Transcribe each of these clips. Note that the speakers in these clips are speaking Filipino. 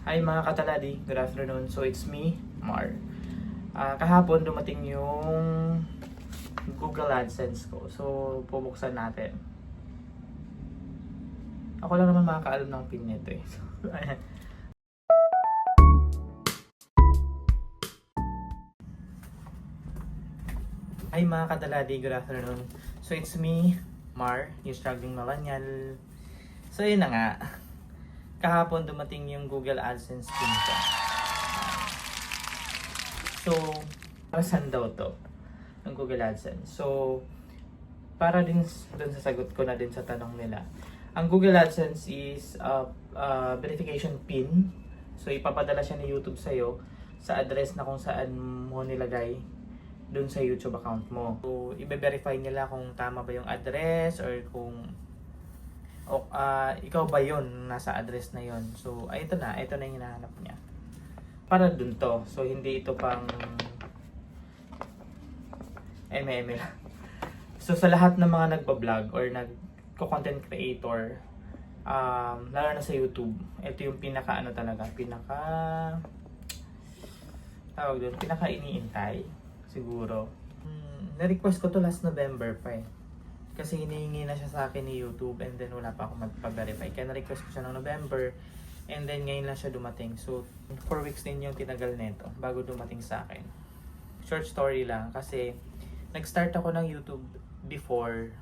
Hi mga kataladi, good afternoon. So it's me, Mar. Kahapon dumating yung Google AdSense ko. So bubuksan natin. Ako lang naman makakaalam ng pin nito eh. So, ayan. Hi mga kataladi, good afternoon. So it's me, Mar, yung struggling millennial. So yun na nga. Kahapon dumating yung Google AdSense pin ko. So, para saan daw to? Ng Google AdSense. So, para din dun sa sagot ko na din sa tanong nila. Ang Google AdSense is a verification pin. So, ipapadala siya ni YouTube sa'yo sa address na kung saan mo nilagay dun sa YouTube account mo. So, i-verify nila kung tama ba yung address or kung ikaw ba yun nasa address na yun. So, ito na yung hinahanap niya. Para dun to. So, hindi ito pang MML. So, sa lahat ng mga nagbablog or nagko-content creator, lalo na sa YouTube, ito yung pinaka tawag doon, pinaka iniintay siguro. Na-request ko to last November pa eh. Kasi hinihingi na siya sa akin ni YouTube and then wala pa ako magpa-verify. Kaya na-request ko siya ng November and then ngayon lang siya dumating. So, 4 weeks din yung tinagal nito bago dumating sa akin. Short story lang kasi nag-start ako ng YouTube before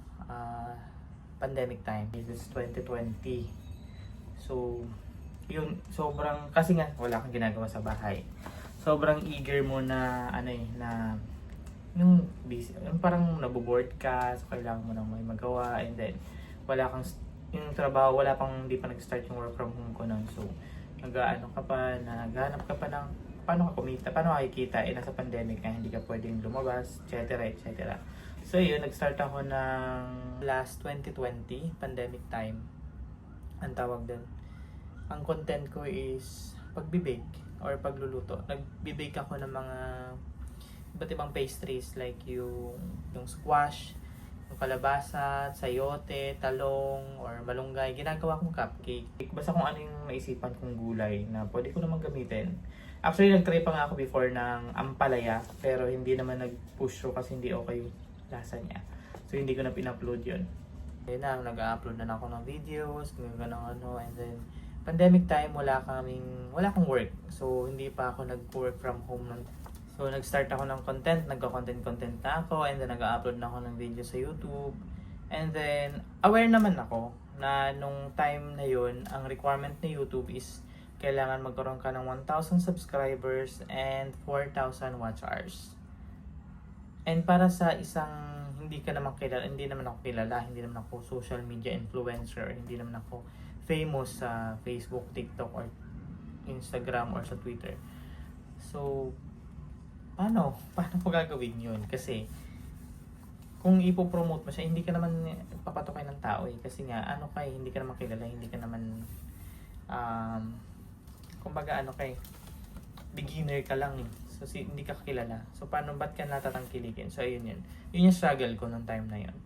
pandemic time. This is 2020. So, yun, sobrang, kasi nga wala kang ginagawa sa bahay. Sobrang eager mo na, yung busy, yung parang naboboard ka, so kailangan mo nang may magawa, and then wala kang yung trabaho, hindi pa nag-start yung work from home ko nun. So naghanap ka pa ng paano ka kumita, paano makikita, nasa pandemic nga, hindi ka pwedeng lumabas, etc. etc. So yun, nag-start ako ng last 2020 pandemic time. Ang tawag doon, ang content ko is pagbibake or pagluluto. Nagbibake ako ng mga iba't ibang pastries like yung squash, yung kalabasa, sayote, talong, or malunggay. Ginagawa kong cupcake. Basta kung ano yung naisipan kong gulay na pwede ko naman gamitin. Actually, nag-try pa nga ako before ng ampalaya, pero hindi naman nag-push through kasi hindi okay yung lasa niya. So, hindi ko na pin-upload yun. Ayun na, nag-upload na ako ng videos, and then pandemic time, wala akong work. So, hindi pa ako nag-work from home nun. So, nag-start ako ng content, nagka-content na ako, and then nag-upload na ako ng video sa YouTube. And then, aware naman ako na nung time na yun, ang requirement ni YouTube is kailangan magkaroon ka ng 1,000 subscribers and 4,000 watch hours. And para sa isang hindi naman ako kilala, hindi naman ako social media influencer, hindi naman ako famous sa Facebook, TikTok, or Instagram, or sa Twitter. So, paano ko gagawin yun? Kasi kung ipopromote mo siya, hindi ka naman papatukin ng tao eh. Kasi nga, hindi ka naman kilala, hindi ka naman beginner ka lang eh. So, hindi ka kilala. So, ba't ka natatangkilikin? So, ayun yun. Yun yung struggle ko nung time na yun.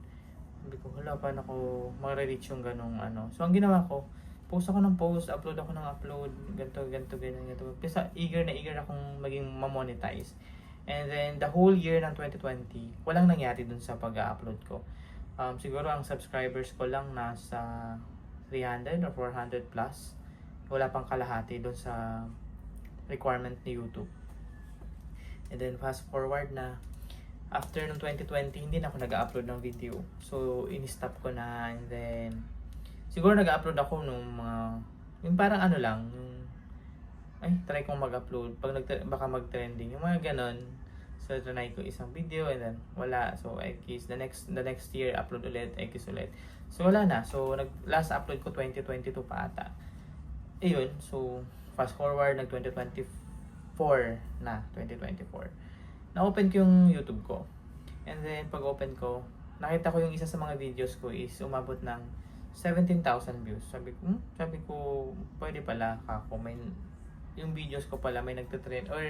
Sabi ko, paano ko ma-reach yung ganong ano. So, ang ginawa ko, post ako ng post, upload ako ng upload, ganito. Kasi eager akong maging ma-monetize. And then, the whole year ng 2020, walang nangyari dun sa pag-upload ko. Siguro ang subscribers ko lang nasa 300 or 400 plus. Wala pang kalahati dun sa requirement ni YouTube. And then, fast forward na, after ng 2020, hindi na ako nag-upload ng video. So, in-stop ko na, and then, siguro nag-upload ako nung mga, yung parang try kong mag-upload. Baka mag-trending. Yung mga ganon. So, try ko isang video and then wala. So, the next year, upload ulit, ulit. So, wala na. So, last upload ko 2022 pa ata. Ayun. So, fast forward, 2024 na. 2024. Na-open ko yung YouTube ko. And then, pag-open ko, nakita ko yung isa sa mga videos ko is umabot ng 17,000 views. Sabi ko, pwede pala ako. Yung videos ko pala may nagte-trend or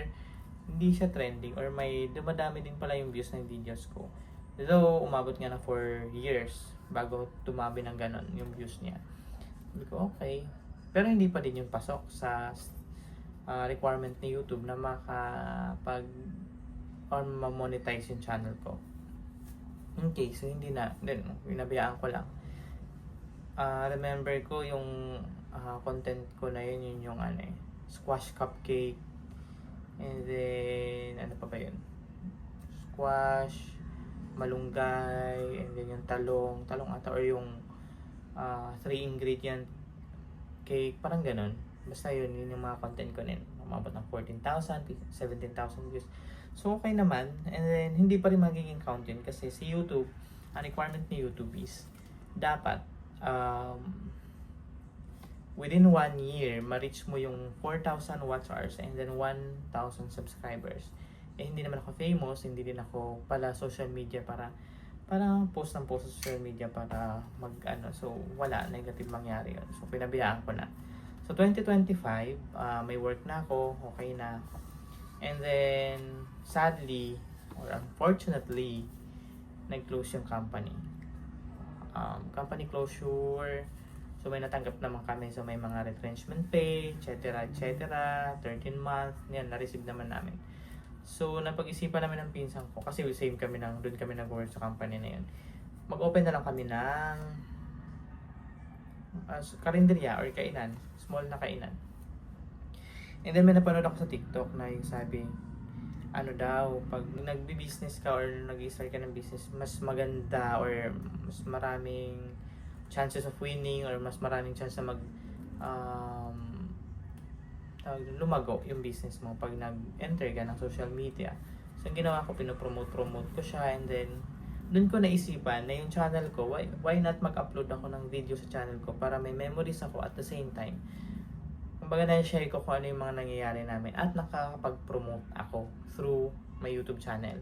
hindi siya trending or may dumadami din pala yung views ng videos ko. Though, umabot nga na 4 years bago tumabi ng ganon yung views niya. Sabi ko, okay. Pero hindi pa din yung pasok sa requirement ni YouTube na makapag or ma-monetize yung channel ko. Okay, so hindi na, then binabayaan ko lang. Remember ko yung content ko na yun yung squash cupcake, and then ano pa ba yun, squash, malunggay, and then yung talong ata, or yung 3 ingredient cake, parang ganun. Basta yun yung mga content ko din. Umabot ng 14,000, 17,000 views. So okay naman, and then hindi pa rin magiging count yun kasi si YouTube, ang requirement ni YouTube is dapat within 1 year, ma-reach mo yung 4,000 watch hours and then 1,000 subscribers. Hindi naman ako famous, hindi din ako pala social media para post ng post sa social media para so wala, negative mangyari yun. So pinabayaan ko na. So 2025, may work na ako, okay na. And then sadly or unfortunately, nag-close yung company. Company closure. So may natanggap naman kami, so may mga retrenchment pay, etc. 13 months, yan, na-receive naman namin. So napag-isipan namin ng pinsan ko, kasi doon kami nag-work sa company na yun. Mag-open na lang kami ng karinderya or kainan, small na kainan. And then may napanood ako sa TikTok na yung sabi, pag nagbi-business ka or nag-start ka ng business, mas maganda or mas maraming chances of winning or mas maraming chance na lumago yung business mo pag nag-enter ka ng social media. So yung ginawa ko, pinopromote ko siya, and then doon ko naisipan na yung channel ko, why not mag-upload ako ng video sa channel ko para may memories ako at the same time. Kumbaga na-share ko kung ano yung mga nangyayari namin at nakakapag-promote ako through my YouTube channel.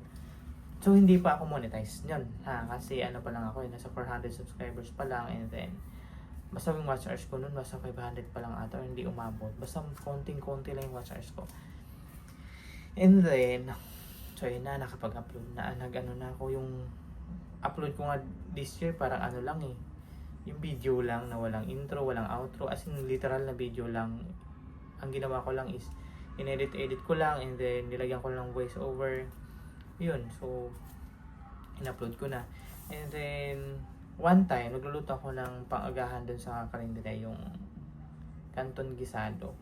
So hindi pa ako monetize yun, kasi pa lang ako, nasa 400 subscribers pa lang, and then basta yung watch hours ko nun, basta 500 pa lang ata, or hindi umabot, basta konting-konti lang yung watch hours ko. And then so yun na, nakapag-upload na, na ako, yung upload ko nga this year parang lang yung video lang na walang intro, walang outro, as in literal na video lang. Ang ginawa ko lang is in-edit ko lang, and then nilagyan ko lang voice over. Yun, so in-upload ko na. And then one time nagluluto ako ng pang-agahan dun sa karinderya, yung canton gisado.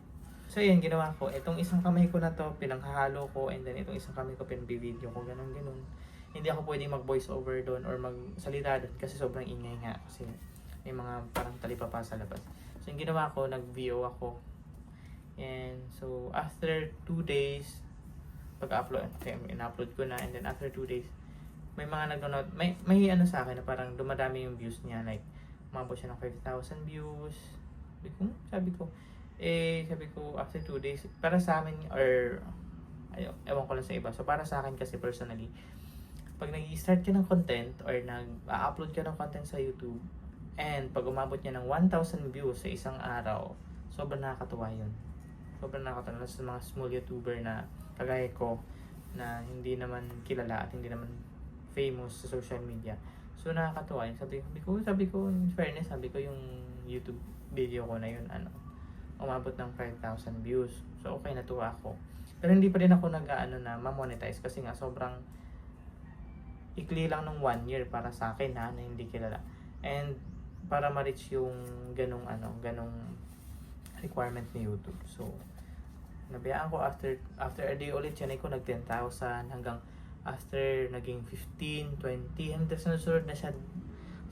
So yun, ginawa ko, itong isang kamay ko na to pinanghahalo ko, and then itong isang kamay ko pinabibideo ko, ganun. Hindi ako pwedeng mag-voice over doon or magsalita doon kasi sobrang ingay nga, kasi may mga parang talipapa sa labas. So yung ginawa ko, nag-VO ako. And so after 2 days pag-upload, in-upload ko na, and then after 2 days may mga nag-download, may sa akin na parang dumadami yung views niya, like umabot siya ng 5,000 views. Sabi ko after 2 days, para sa amin, or ewan ko lang sa iba, so para sa akin kasi personally, pag nag-start ka ng content or nag-upload ka ng content sa YouTube, and pag umabot niya ng 1,000 views sa isang araw, sobrang nakakatuwa yun. Sobrang nakakatuwa sa mga small YouTuber na kagaya ko, na hindi naman kilala at hindi naman famous sa social media. So nakakatuwa yun. Sabi ko in fairness, yung YouTube video ko na yun, umabot ng 5,000 views. So okay, natuwa ako. Pero hindi pa rin ako na ma-monetize kasi nga sobrang ikli lang ng 1 year para sa akin na hindi kilala. And para ma-reach yung ganong requirement ni YouTube. So nabayaan ko, after a day ulit yan ko nag 10,000, hanggang after naging 15, 20, hanggang sunod-sunod na siya.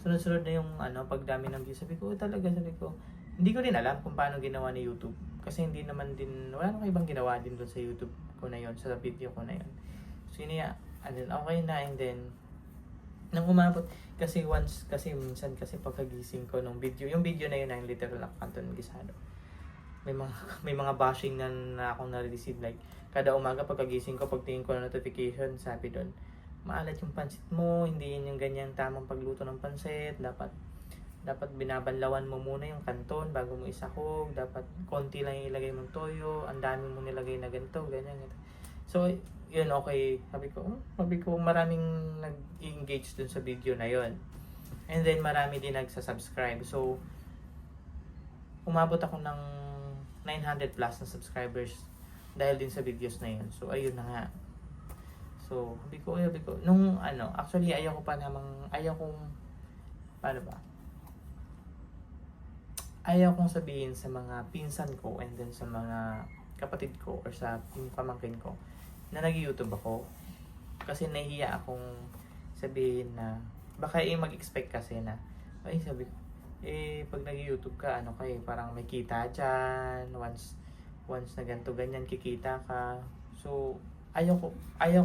Sunod-sunod na yung pagdami ng views. Sabi ko, hindi ko din alam kung paano ginawa ni YouTube. Kasi hindi naman din, wala nang ibang ginawa din doon sa YouTube ko na yon, sa video ko na yon. So yun and then okay na, and then nang umabot, kasi minsan pagkagising ko nung video, yung video na yun ay literal na canton gisado. May mga bashing na akong na-receive, like kada umaga pagkagising ko, pagtingin ko na notification, sabi doon, maalat yung pansit mo, hindi yun yung ganyang tamang pagluto ng pansit, dapat binabanlawan mo muna yung kanton bago mo isahog, dapat konti lang yung ilagay mong toyo, ang dami mo nilagay na ganito, ganyan. So yun, okay, sabi ko maraming nag-engage dun sa video na yun, and then marami din nagsasubscribe. So umabot ako ng 900 plus na subscribers dahil din sa videos na yun. So ayun na nga. So sabi ko nung actually ayaw kong paano ba, ayaw kong sabihin sa mga pinsan ko and then sa mga kapatid ko or sa pamangkin ko na nag-YouTube ako, kasi nahihiya akong sabihin na baka mag-expect kasi na sabi ko pag nag-YouTube ka parang may kita dyan, once na ganito ganyan kikita ka. So ayaw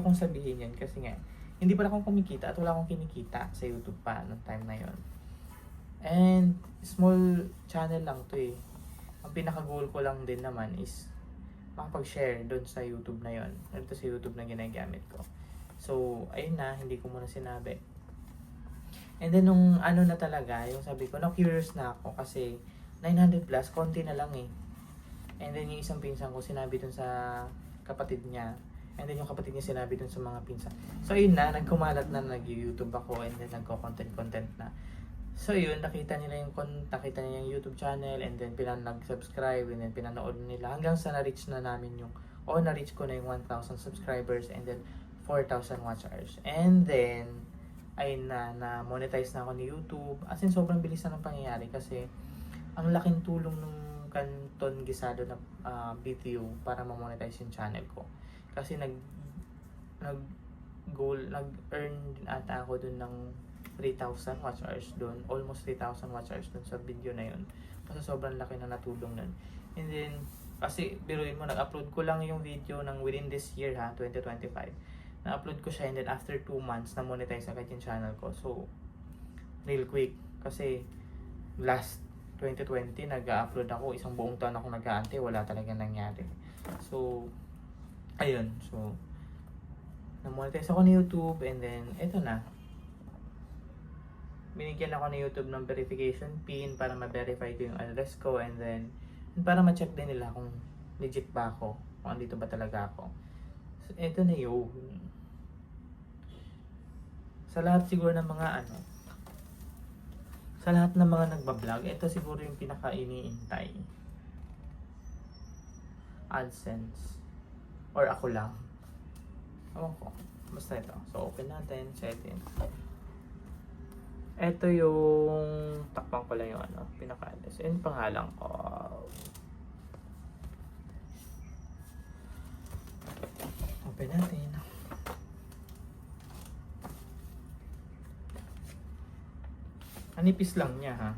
kong sabihin yan kasi nga hindi pa akong kumikita at wala akong kinikita sa YouTube pa noong time na yon. And small channel lang to eh. Ang pinaka-goal ko lang din naman is makapag-share doon sa YouTube na yon. Ito sa YouTube na ginagamit ko. So, ayun na, hindi ko muna sinabi. And then nung na talaga, yung sabi ko, curious na ako kasi 900 plus, konti na lang eh. And then yung isang pinsan ko, sinabi dun sa kapatid niya. And then yung kapatid niya sinabi dun sa mga pinsan. So ayun na, nagkumalat na, nag-YouTube ako and then nagko-content na. So yun, nakita nila yung YouTube channel and then nag-subscribe and then pinanood nila hanggang sa na-reach na namin na-reach ko na yung 1,000 subscribers and then 4,000 watch hours. And then, ayun na monetize na ako ni YouTube. As in, sobrang bilis na ng pangyayari kasi ang laking tulong ng Canton Gisado na video para ma-monetize yung channel ko. Kasi nag-earn din ata ako dun ng 3,000 watch hours doon. Almost 3,000 watch hours doon sa video na yun. Kasi sobrang laki na natulong nun. And then, kasi biruin mo, nag-upload ko lang yung video ng within this year 2025. Na-upload ko siya and then after 2 months, na-monetize agad yung channel ko. So, real quick. Kasi, last 2020, nag-upload ako. Isang buong taon ako nag-aante. Wala talaga nangyari. So, ayun. So, na-monetize ako ni YouTube and then, eto na. Binigyan ako ni YouTube ng verification pin para ma-verify ko yung address ko and then para ma-check din nila kung legit ba ako, kung andito ba talaga ako. So, eto na yun. Sa lahat siguro ng mga sa lahat ng mga nagbablog, ito siguro yung pinaka-iniintay. AdSense. Or ako lang. Ewan ko. Basta ito. So, open natin. Settings. Ito yung takpan ko lang yung pinaka-address. And pangalan ko. Open natin. Anipis lang niya ha.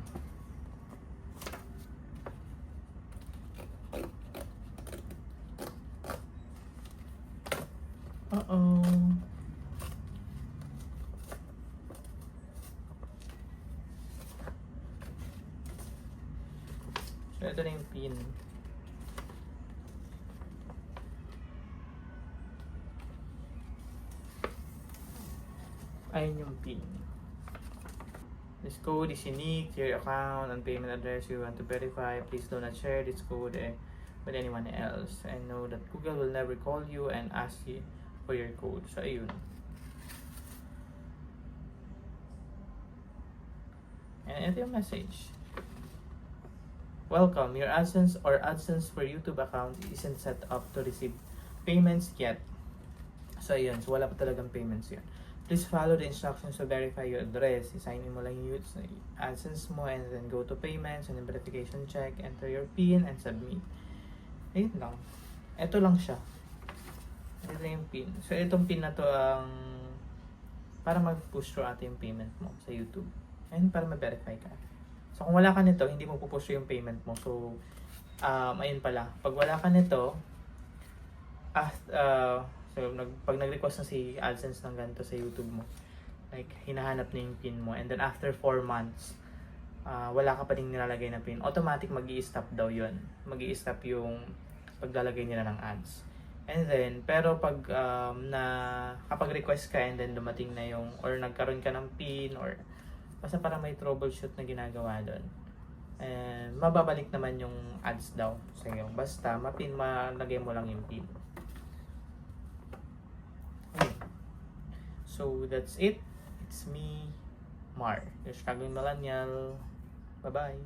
So, ito na yung pin. Ayun yung pin. This code is unique to your account and payment address you want to verify. Please do not share this code with anyone else. And know that Google will never call you and ask you for your code. So, ayun. And ito yung message. Welcome, your AdSense or AdSense for YouTube account isn't set up to receive payments yet. So ayun, so wala pa talagang payments yun. Please follow the instructions to verify your address. I-sign in mo lang yung AdSense mo and then go to payments and then verification check, enter your PIN and submit. Ayun lang. Ito lang siya. Ito yung PIN. So itong PIN na to ang para mag-push through ating payment mo sa YouTube. And para ma-verify ka. So kung wala ka nito, hindi mo pupush yung payment mo. So, ayun pala. Pag wala ka nito, pag nag-request na si AdSense ng ganito sa YouTube mo, like, hinahanap na yung PIN mo. And then after 4 months, wala ka pa rin nilalagay na PIN. Automatic mag-i-stop daw yun. Mag-i-stop yung paglalagay nila ng ads. And then, pero pag kapag request ka and then dumating na yung, or nagkaroon ka ng PIN, or basta para may troubleshoot na ginagawa doon. And mababalik naman yung ads daw sa iyo. Basta malagay mo lang yung PIN. Okay. So that's it. It's me, Mar, your struggling millennial. Bye-bye.